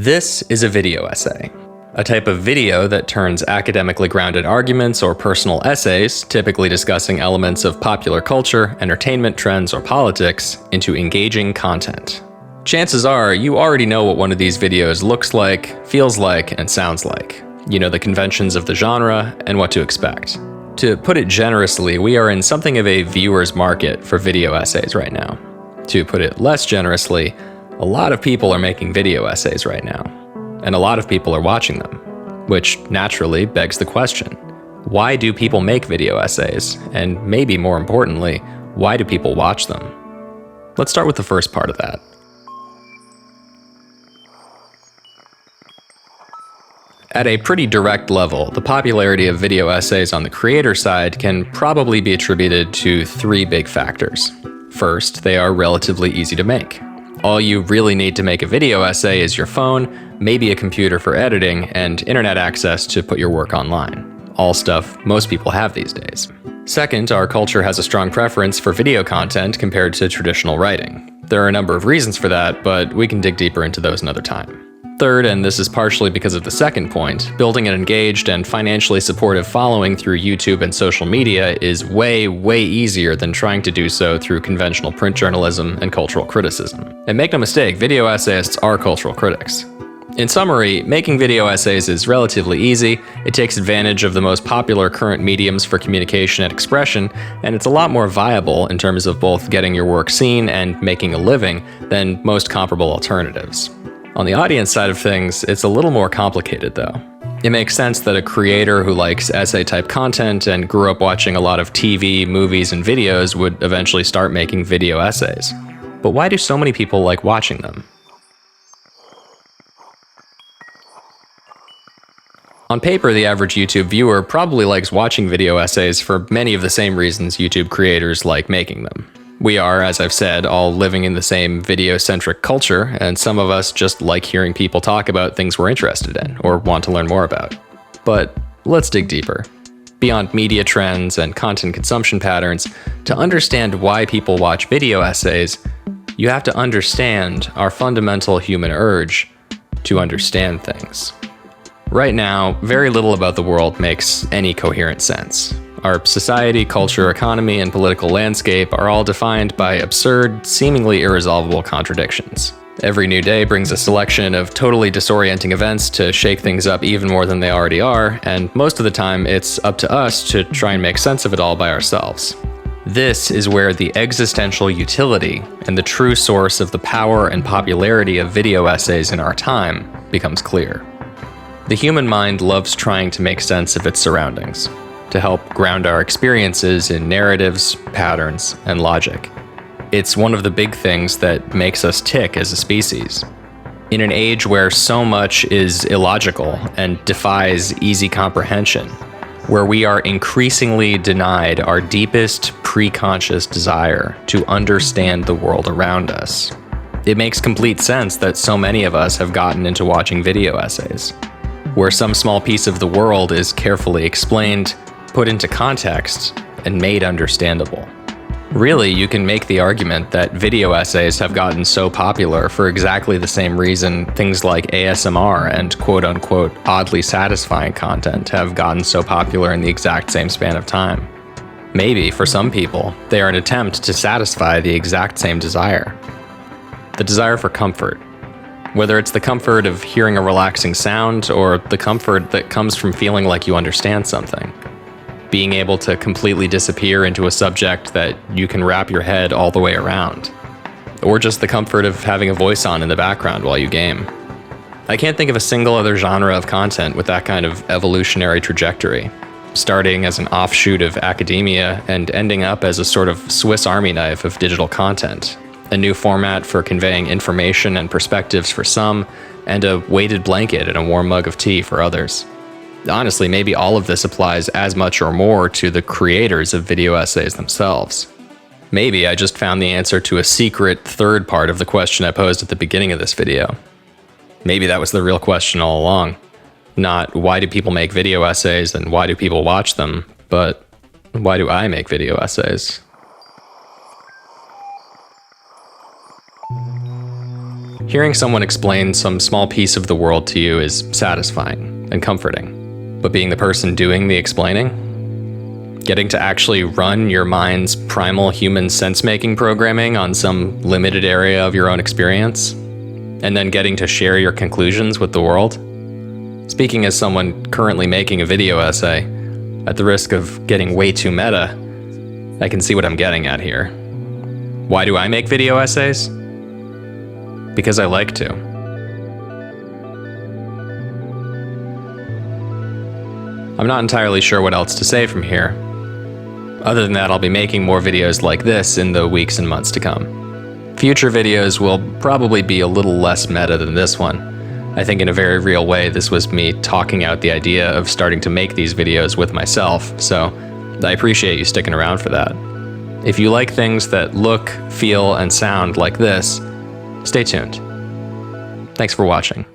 This is a video essay, a type of video that turns academically grounded arguments or personal essays, typically discussing elements of popular culture, entertainment trends, or politics, into engaging content. Chances are you already know what one of these videos looks like, feels like, and sounds like. You know the conventions of the genre and what to expect. To put it generously, we are in something of a viewer's market for video essays right now. To put it less generously, a lot of people are making video essays right now, and a lot of people are watching them, which naturally begs the question, why do people make video essays? And maybe more importantly, why do people watch them? Let's start with the first part of that. At a pretty direct level, the popularity of video essays on the creator side can probably be attributed to three big factors. First, they are relatively easy to make. All you really need to make a video essay is your phone, maybe a computer for editing, and internet access to put your work online. All stuff most people have these days. Second, our culture has a strong preference for video content compared to traditional writing. There are a number of reasons for that, but we can dig deeper into those another time. Third, and this is partially because of the second point, building an engaged and financially supportive following through YouTube and social media is way easier than trying to do so through conventional print journalism and cultural criticism. And make no mistake, video essayists are cultural critics. In summary, making video essays is relatively easy, it takes advantage of the most popular current mediums for communication and expression, and it's a lot more viable in terms of both getting your work seen and making a living than most comparable alternatives. On the audience side of things, it's a little more complicated though. It makes sense that a creator who likes essay-type content and grew up watching a lot of TV, movies, and videos would eventually start making video essays. But why do so many people like watching them? On paper, the average YouTube viewer probably likes watching video essays for many of the same reasons YouTube creators like making them. We are, as I've said, all living in the same video-centric culture, and some of us just like hearing people talk about things we're interested in or want to learn more about. But let's dig deeper. Beyond media trends and content consumption patterns, to understand why people watch video essays, you have to understand our fundamental human urge to understand things. Right now, very little about the world makes any coherent sense. Our society, culture, economy, and political landscape are all defined by absurd, seemingly irresolvable contradictions. Every new day brings a selection of totally disorienting events to shake things up even more than they already are, and most of the time it's up to us to try and make sense of it all by ourselves. This is where the existential utility and the true source of the power and popularity of video essays in our time becomes clear. The human mind loves trying to make sense of its surroundings, to help ground our experiences in narratives, patterns, and logic. It's one of the big things that makes us tick as a species. In an age where so much is illogical and defies easy comprehension, where we are increasingly denied our deepest pre-conscious desire to understand the world around us, it makes complete sense that so many of us have gotten into watching video essays, where some small piece of the world is carefully explained, put into context, and made understandable. Really, you can make the argument that video essays have gotten so popular for exactly the same reason things like ASMR and quote-unquote oddly satisfying content have gotten so popular in the exact same span of time. Maybe, for some people, they are an attempt to satisfy the exact same desire. The desire for comfort. Whether it's the comfort of hearing a relaxing sound or the comfort that comes from feeling like you understand something. Being able to completely disappear into a subject that you can wrap your head all the way around. Or just the comfort of having a voice on in the background while you game. I can't think of a single other genre of content with that kind of evolutionary trajectory, starting as an offshoot of academia and ending up as a sort of Swiss Army knife of digital content. A new format for conveying information and perspectives for some, and a weighted blanket and a warm mug of tea for others. Honestly, maybe all of this applies as much or more to the creators of video essays themselves. Maybe I just found the answer to a secret third part of the question I posed at the beginning of this video. Maybe that was the real question all along. Not why do people make video essays and why do people watch them, but why do I make video essays? Hearing someone explain some small piece of the world to you is satisfying and comforting. But being the person doing the explaining, getting to actually run your mind's primal human sense-making programming on some limited area of your own experience, and then getting to share your conclusions with the world. Speaking as someone currently making a video essay, at the risk of getting way too meta, I can see what I'm getting at here. Why do I make video essays? Because I like to. I'm not entirely sure what else to say from here. Other than that, I'll be making more videos like this in the weeks and months to come. Future videos will probably be a little less meta than this one. I think in a very real way, this was me talking out the idea of starting to make these videos with myself, so I appreciate you sticking around for that. If you like things that look, feel, and sound like this, stay tuned. Thanks for watching.